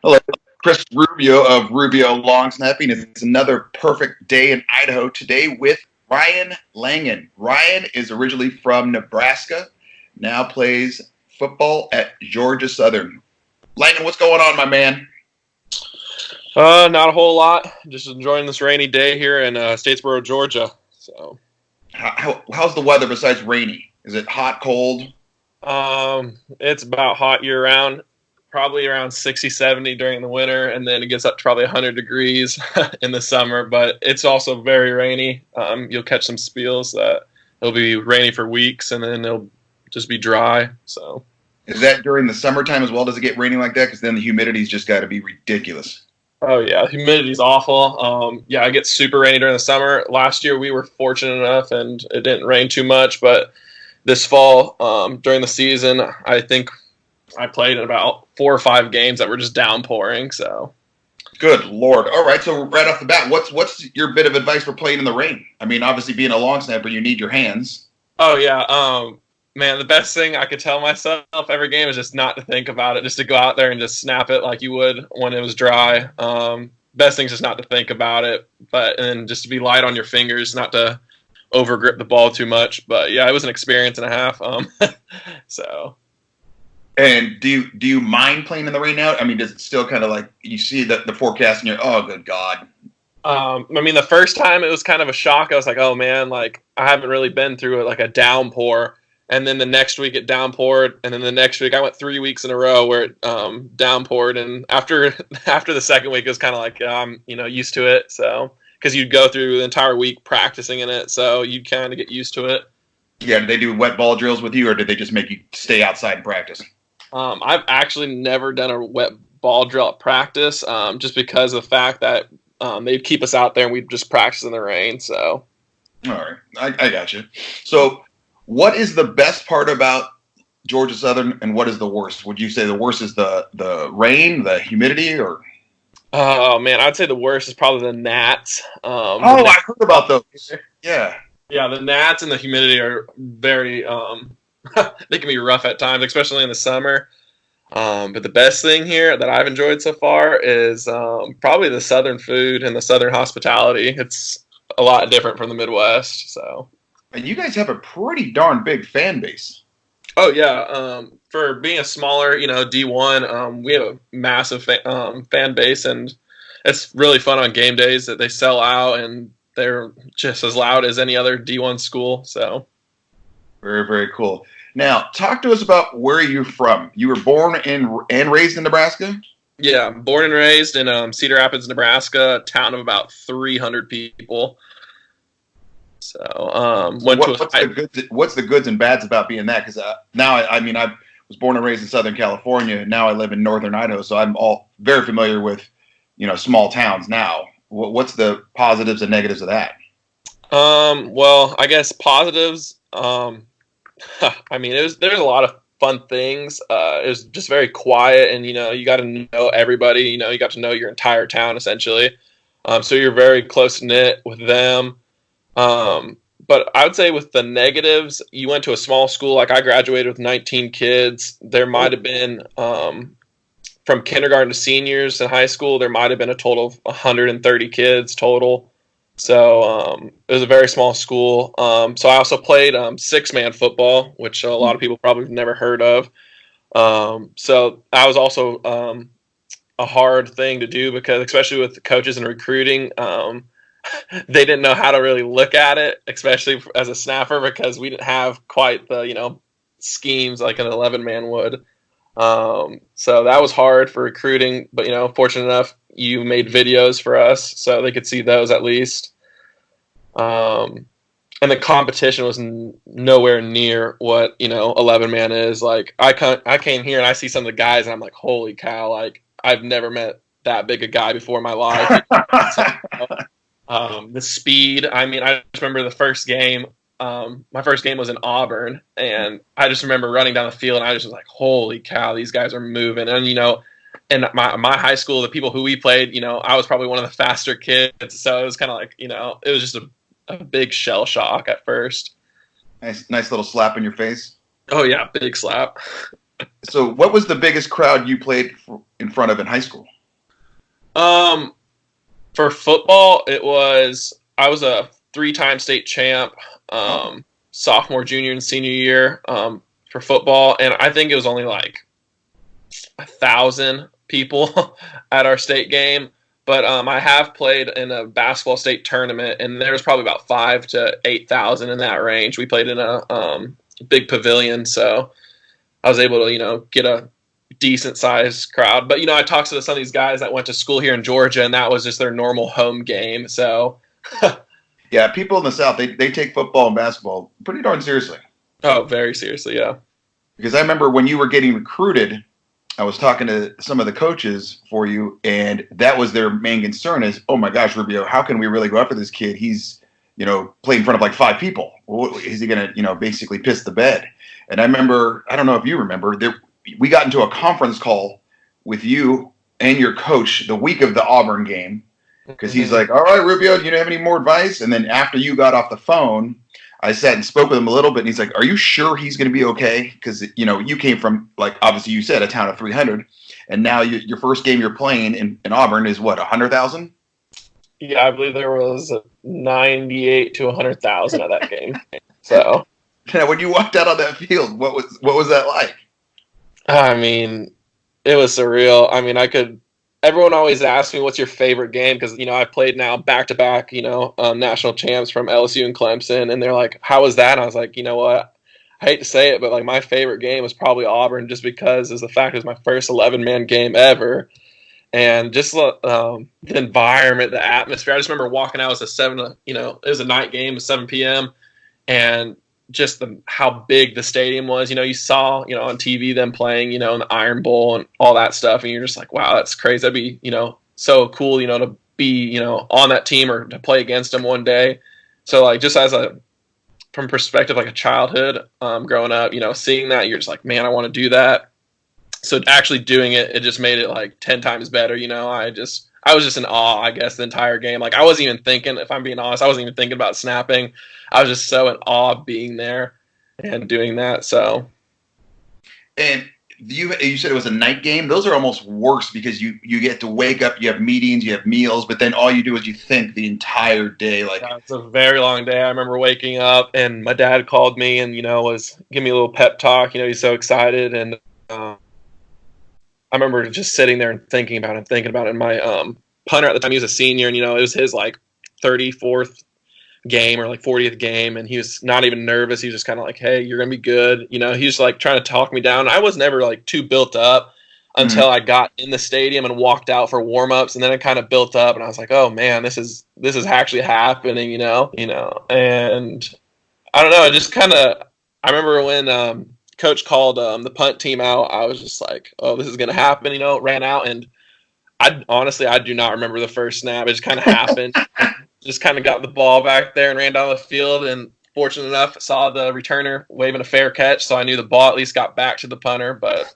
Hello, Chris Rubio of Rubio Long Snapping. It's another perfect day in Idaho today with Ryan Langan. Ryan is originally from Nebraska, now plays football at Georgia Southern. Langan, what's going on, my man? Not a whole lot. Just enjoying this rainy day here in Statesboro, Georgia. So, How's the weather besides rainy? Is it hot, cold? it's about hot year round, probably around 60, 70 during the winter, and then it gets up to probably 100 degrees in the summer, but it's also very rainy. You'll catch some spills that it'll be rainy for weeks, and then it'll just be dry. So, Is that during the summertime as well? Does it get rainy like that? Because then the humidity's just got to be ridiculous. oh yeah, humidity's awful. Yeah, it gets super rainy during the summer. Last year we were fortunate enough, and it didn't rain too much, but this fall, during the season, I think I played in about 4 or 5 games that were just downpouring. So, Good Lord. All right, so right off the bat, what's your bit of advice for playing in the rain? I mean, obviously being a long snapper, you need your hands. oh yeah, man, the best thing I could tell myself every game is just not to think about it, just to go out there and just snap it like you would when it was dry. Best thing is just not to think about it, and just to be light on your fingers, not to over grip the ball too much. But yeah, it was an experience and a half. So. And do you mind playing in the rain now? I mean, does it still kind of like you see the forecast and you're, oh, good God. I mean, the first time it was kind of a shock. I was like, oh man, like I haven't really been through it, like a downpour. And then the next week it downpoured, and then the next week I went 3 weeks in a row where it downpoured. And after the second week, it was kind of like used to it. So because you'd go through the entire week practicing in it, so you'd kind of get used to it. Yeah, did they do wet ball drills with you, or did they just make you stay outside and practice? I've actually never done a wet ball drill at practice, just because of the fact that they'd keep us out there and we'd just practice in the rain. So, All right, I got you. So, what is the best part about Georgia Southern, and what is the worst? Would you say the worst is the rain, the humidity, or? oh man, I'd say the worst is probably the gnats. Oh, I heard about those. Yeah. Yeah, the gnats and the humidity are very they can be rough at times, especially in the summer. But the best thing here that I've enjoyed so far is probably the southern food and the southern hospitality. It's a lot different from the Midwest. So, And you guys have a pretty darn big fan base. oh yeah, for being a smaller, D1, we have a massive fan base, and it's really fun on game days that they sell out, and they're just as loud as any other D1 school. So, Very, very cool. Now, talk to us about where you're from. You were born and raised in Nebraska? yeah, born and raised in Cedar Rapids, Nebraska, a town of about 300 people. So, What's the goods and bads about being that? Because now, I mean, I was born and raised in Southern California, and now I live in Northern Idaho, so I'm all very familiar with, small towns now. What's the positives and negatives of that? well, I guess positives. I mean, there's a lot of fun things. It was just very quiet, and you got to know everybody. You got to know your entire town essentially. So you're very close knit with them. But I would say with the negatives, you went to a small school. Like I graduated with 19 kids. There might have been from kindergarten to seniors in high school. There might have been a total of 130 kids total. So it was a very small school. So I also played six-man football, which a lot of people probably have never heard of. So that was also a hard thing to do because, especially with the coaches and recruiting, they didn't know how to really look at it, especially as a snapper, because we didn't have quite the schemes like an 11-man would. So that was hard for recruiting, but fortunate enough, you made videos for us, so they could see those at least. And the competition was nowhere near what 11-man is. Like I came here and I see some of the guys, and I'm like, holy cow! Like I've never met that big a guy before in my life. The speed. I mean, I just remember the first game. My first game was in Auburn, and I just remember running down the field, and I just was like, holy cow, these guys are moving. And in my high school, the people who we played, I was probably one of the faster kids, so it was kind of like, it was just a big shell shock at first. Nice little slap in your face. Oh yeah, big slap. So what was the biggest crowd you played in front of in high school? Um, for football, I was a 3-time state champ, Oh, sophomore, junior, and senior year for football, and I think it was only like 1,000 people at our state game. But I have played in a basketball state tournament, and there was probably about 5 to 8,000 in that range. We played in a big pavilion, so I was able to, get a decent sized crowd. But I talked to some of these guys that went to school here in Georgia, and that was just their normal home game. So, yeah. People in the South, they take football and basketball pretty darn seriously. oh, very seriously, yeah. Because I remember when you were getting recruited, I was talking to some of the coaches for you, and that was their main concern is, oh my gosh, Rubio, how can we really go after this kid? He's, playing in front of like 5 people. Is he going to, basically piss the bed? And I remember, I don't know if you remember, we got into a conference call with you and your coach the week of the Auburn game because he's Mm-hmm. like, all right, Rubio, do you have any more advice? And then after you got off the phone, I sat and spoke with him a little bit, and he's like, "Are you sure he's going to be okay?" Because you came from, like, obviously you said a town of 300, and now your first game you're playing in Auburn is what, 100,000? Yeah, I believe there was 98 to 100,000 at that game. So, Now, when you walked out on that field, what was that like? I mean, it was surreal. I mean, everyone always asks me, what's your favorite game? Because, I've played now back to back, national champs from LSU and Clemson. And they're like, how was that? And I was like, you know what? I hate to say it, but like my favorite game was probably Auburn just because is the fact it was my first 11-man game ever. And just the environment, the atmosphere. I just remember walking out. It was it was a night game, it was 7 p.m. And just how big the stadium was. You saw, on TV them playing, in the Iron Bowl and all that stuff. And you're just like, wow, that's crazy. That'd be, so cool, to be, on that team or to play against them one day. So like just from perspective, like a childhood growing up, seeing that, you're just like, man, I want to do that. So actually doing it, it just made it like 10 times better. I was just in awe, I guess, the entire game. Like I wasn't even thinking, if I'm being honest, I wasn't even thinking about snapping. I was just so in awe of being there and doing that. So And you said it was a night game. Those are almost worse because you get to wake up, you have meetings, you have meals, but then all you do is you think the entire day. Like, yeah, it's a very long day. I remember waking up and my dad called me and was giving me a little pep talk. He's so excited, and I remember just sitting there and thinking about it. And my punter at the time, he was a senior, and it was his like 34th game or like 40th game, and he was not even nervous. He was just kind of like, hey, you're gonna be good. He was like trying to talk me down. I was never like too built up until I got in the stadium and walked out for warm-ups, and then it kind of built up, and I was like, oh man, this is actually happening. And I don't know, it just kind of, I remember when coach called the punt team out, I was just like, oh, this is gonna happen. Ran out, and I do not remember the first snap. It just kind of happened. Just kind of got the ball back there and ran down the field, and fortunate enough, saw the returner waving a fair catch, so I knew the ball at least got back to the punter. But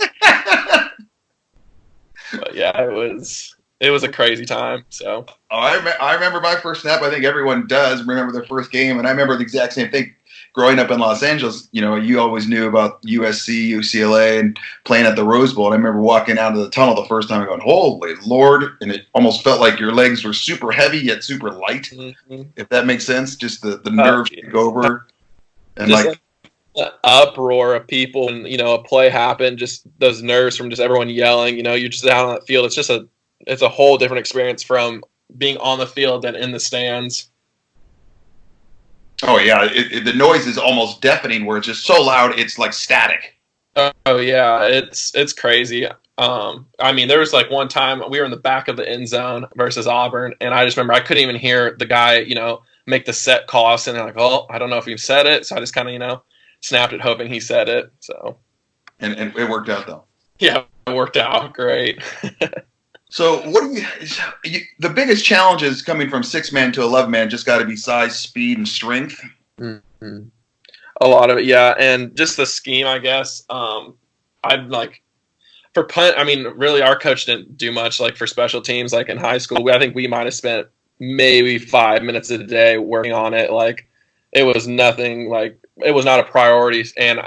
yeah, it was a crazy time. So I remember my first snap. I think everyone does remember their first game, and I remember the exact same thing. Growing up in Los Angeles, you always knew about USC, UCLA, and playing at the Rose Bowl. And I remember walking out of the tunnel the first time and going, holy Lord. And it almost felt like your legs were super heavy yet super light, mm-hmm. if that makes sense. Just the nerves take over. And just like the uproar of people, and a play happened, just those nerves from just everyone yelling. You're just out on that field. It's a whole different experience from being on the field than in the stands. oh yeah, the noise is almost deafening where it's just so loud it's like static. Oh yeah, it's crazy. I mean, there was like one time we were in the back of the end zone versus Auburn, and I just remember I couldn't even hear the guy, make the set call. And they're like, "Oh, I don't know if he said it," so I just kind of, snapped it, hoping he said it. So, And it worked out though. yeah, it worked out great. So what do the biggest challenges coming from 6-man to 11-man just got to be size, speed, and strength? Mm-hmm. A lot of it, yeah, and just the scheme, I guess. I'd like for punt. I mean, really, our coach didn't do much like for special teams. Like in high school, I think we might have spent maybe 5 minutes a day working on it. Like it was nothing. Like it was not a priority, and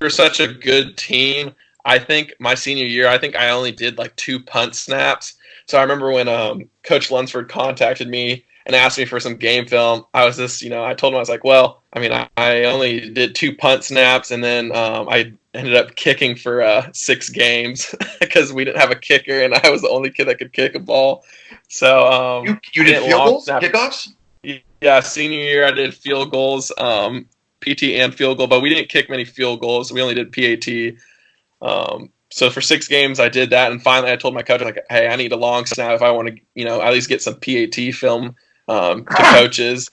we're such a good team I think my senior year, I think I only did like 2 punt snaps. So I remember when Coach Lunsford contacted me and asked me for some game film. I was just, I told him, I was like, well, I mean, I only did 2 punt snaps, and then I ended up kicking for 6 games because we didn't have a kicker, and I was the only kid that could kick a ball. So You I did didn't field long goals, snap. kickoffs? Yeah, senior year I did field goals, PT and field goal, but we didn't kick many field goals. We only did PAT. So for 6 games, I did that, and finally, I told my coach, like, "Hey, I need a long snap if I want to, at least get some PAT film to coaches."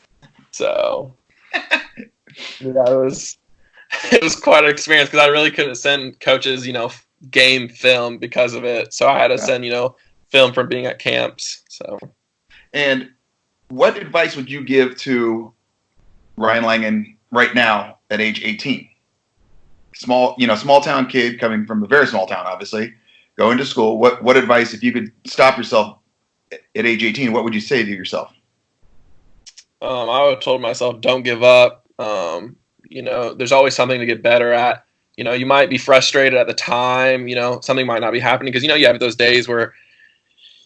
So yeah, it was quite an experience because I really couldn't send coaches, game film because of it. So I had to send, film from being at camps. So. And what advice would you give to Ryan Langan right now at age 18? Small town kid coming from a very small town, obviously, going to school. What advice, if you could stop yourself at age 18, what would you say to yourself? I would have told myself, don't give up. There's always something to get better at. You might be frustrated at the time, something might not be happening because, you have those days where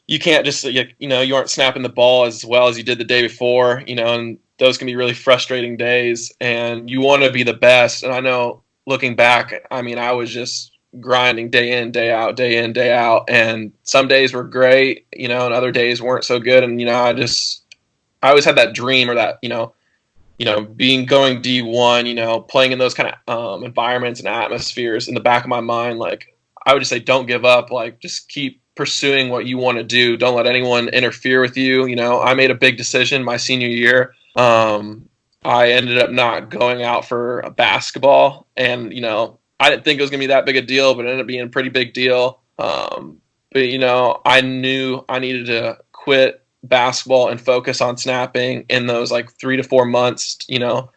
you can't just, you aren't snapping the ball as well as you did the day before, and those can be really frustrating days, and you want to be the best. And I know looking back, I mean, I was just grinding day in, day out, day in, day out. And some days were great, and other days weren't so good. And, I always had that dream or that, going D1, playing in those kind of environments and atmospheres in the back of my mind. Like, I would just say, don't give up. Like, just keep pursuing what you want to do. Don't let anyone interfere with you. I made a big decision my senior year. I ended up not going out for a basketball, and I didn't think it was gonna be that big a deal, but it ended up being a pretty big deal. But I knew I needed to quit basketball and focus on snapping in those like 3 to 4 months, to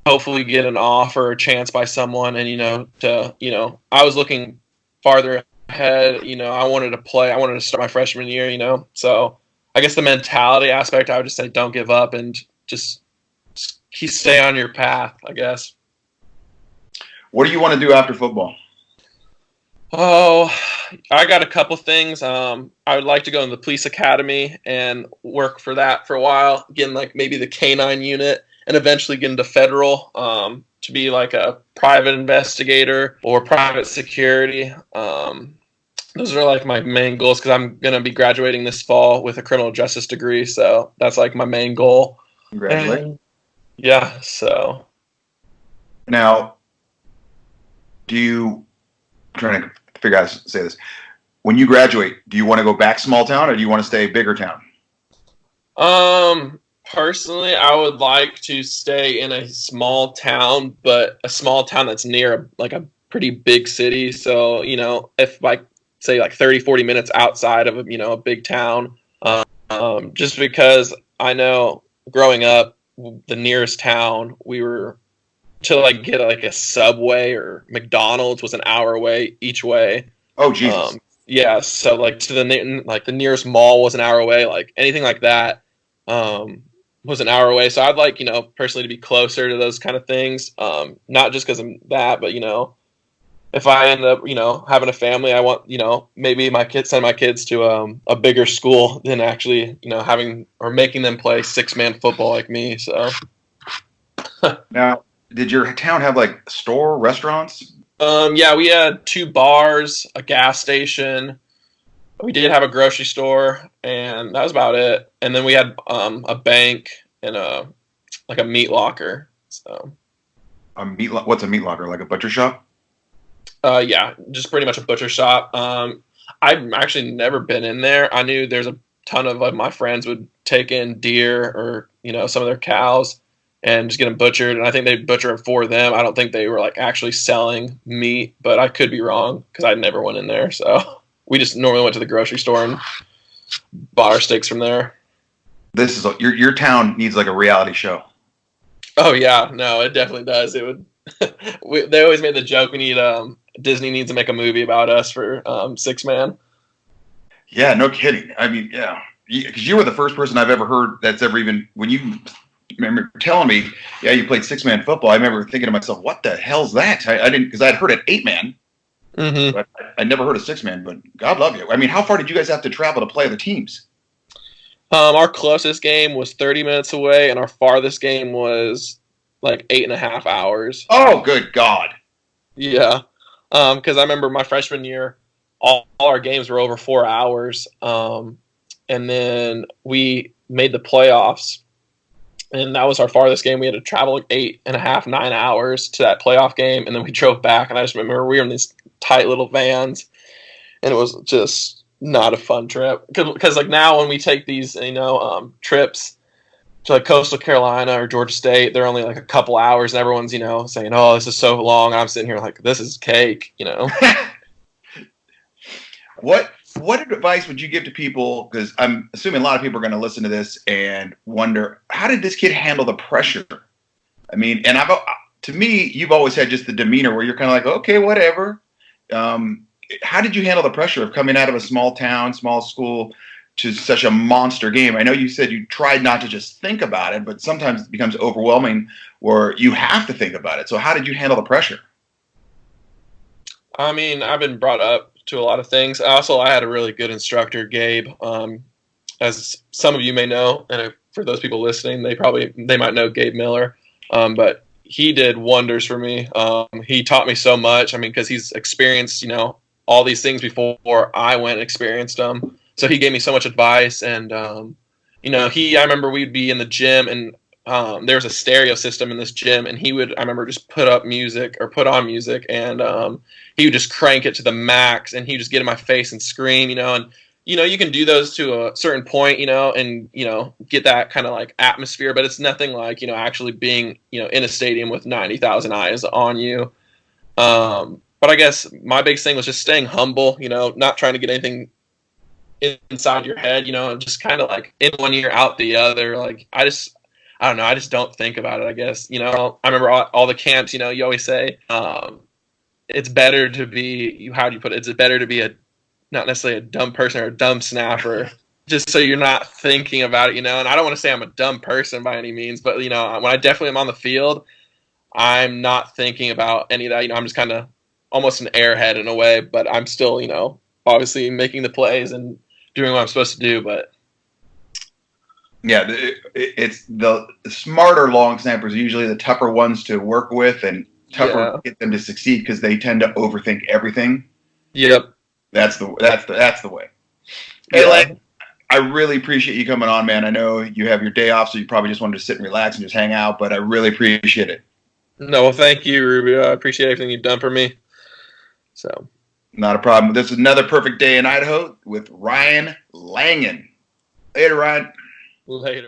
hopefully get an offer or chance by someone, and I was looking farther ahead. I wanted to play. I wanted to start my freshman year. So I guess the mentality aspect, I would just say, don't give up and just stay on your path, I guess. What do you want to do after football? Oh, I got a couple things. I would like to go in the police academy and work for that for a while, get in like maybe the K-9 unit, and eventually get into federal to be like a private investigator or private security. Those are like my main goals because I'm going to be graduating this fall with a criminal justice degree. So that's like my main goal. Congratulations. Yeah, so. Now, I'm trying to figure out how to say this. When you graduate, do you want to go back small town or do you want to stay bigger town? Personally, I would like to stay in a small town, but a small town that's near like a pretty big city. So, if like, say like 30, 40 minutes outside of, a big town, just because I know growing up, the nearest town we were to like get like a Subway or McDonald's was an hour away each way. Oh, Jesus. Yeah, so like to the nearest mall was an hour away. Like anything like that was an hour away. So I'd like personally to be closer to those kind of things. Not just because of that, but if I end up having a family, I want maybe send my kids to a bigger school than actually having or making them play 6-man football like me. So now, did your town have like store restaurants? Yeah, we had 2 bars, a gas station. We did have a grocery store, and that was about it. And then we had a bank and a meat locker. So What's a meat locker? Like a butcher shop? Yeah, just pretty much a butcher shop. I've actually never been in there. I knew there's a ton of my friends would take in deer or some of their cows and just get them butchered, and I think they butcher them for them. I don't think they were like actually selling meat, but I could be wrong because I never went in there. So we just normally went to the grocery store and bought our steaks from there. This is your town needs like a reality show. Oh yeah, no, it definitely does. It would. They always made the joke we need Disney needs to make a movie about us for 6-man. Yeah, no kidding. I mean, yeah, because you were the first person I've ever heard that's ever even when you remember telling me, yeah, you played 6-man football. I remember thinking to myself, what the hell's that? I didn't because I'd heard it 8-man. Mm-hmm. But I never heard of six-man, but God love you. I mean, how far did you guys have to travel to play other teams? Our closest game was 30 minutes away, and our farthest game was like 8.5 hours. Oh, good God. Yeah, because I remember my freshman year, all our games were over 4 hours, and then we made the playoffs, and that was our farthest game. We had to travel like 8.5, 9 hours to that playoff game, and then we drove back. And I just remember we were in these tight little vans, and it was just not a fun trip. Because like now when we take these, trips to like Coastal Carolina or Georgia State, they're only like a couple hours, and everyone's saying, "Oh, this is so long." And I'm sitting here like, "This is cake." What advice would you give to people? Because I'm assuming a lot of people are going to listen to this and wonder, how did this kid handle the pressure? I mean, and to me, you've always had just the demeanor where you're kind of like, okay, whatever. How did you handle the pressure of coming out of a small town, small school to such a monster game? I know you said you tried not to just think about it, but sometimes it becomes overwhelming where you have to think about it. So how did you handle the pressure? I mean, I've been brought up to a lot of things. I had a really good instructor, Gabe. As some of you may know, and for those people listening, they might know Gabe Miller. But he did wonders for me. He taught me so much. I mean, because he's experienced, all these things before I went and experienced them. So he gave me so much advice, and I remember we'd be in the gym, and there was a stereo system in this gym, and I remember just put on music, and he would just crank it to the max, and he would just get in my face and scream, and you can do those to a certain point, and get that kind of like atmosphere, but it's nothing like actually being in a stadium with 90,000 eyes on you. But I guess my biggest thing was just staying humble, not trying to get anything inside your head, and just kind of like in one ear out the other. Like I don't know. I just don't think about it, I guess. I remember all the camps, you always say, it's better to be, how do you put it? It's better to be not necessarily a dumb person or a dumb snapper, just so you're not thinking about it, and I don't want to say I'm a dumb person by any means, but, when I definitely am on the field, I'm not thinking about any of that. I'm just kind of almost an airhead in a way, but I'm still, obviously making the plays and doing what I'm supposed to do, but yeah, it's the smarter long snappers are usually the tougher ones to work with and tougher to get them to succeed because they tend to overthink everything. Yep, that's the way. Hey, Lang, I really appreciate you coming on, man. I know you have your day off, so you probably just wanted to sit and relax and just hang out, but I really appreciate it. No, well, thank you, Rubio. I appreciate everything you've done for me. So, not a problem. This is another perfect day in Idaho with Ryan Langan. Later, Ryan. Later.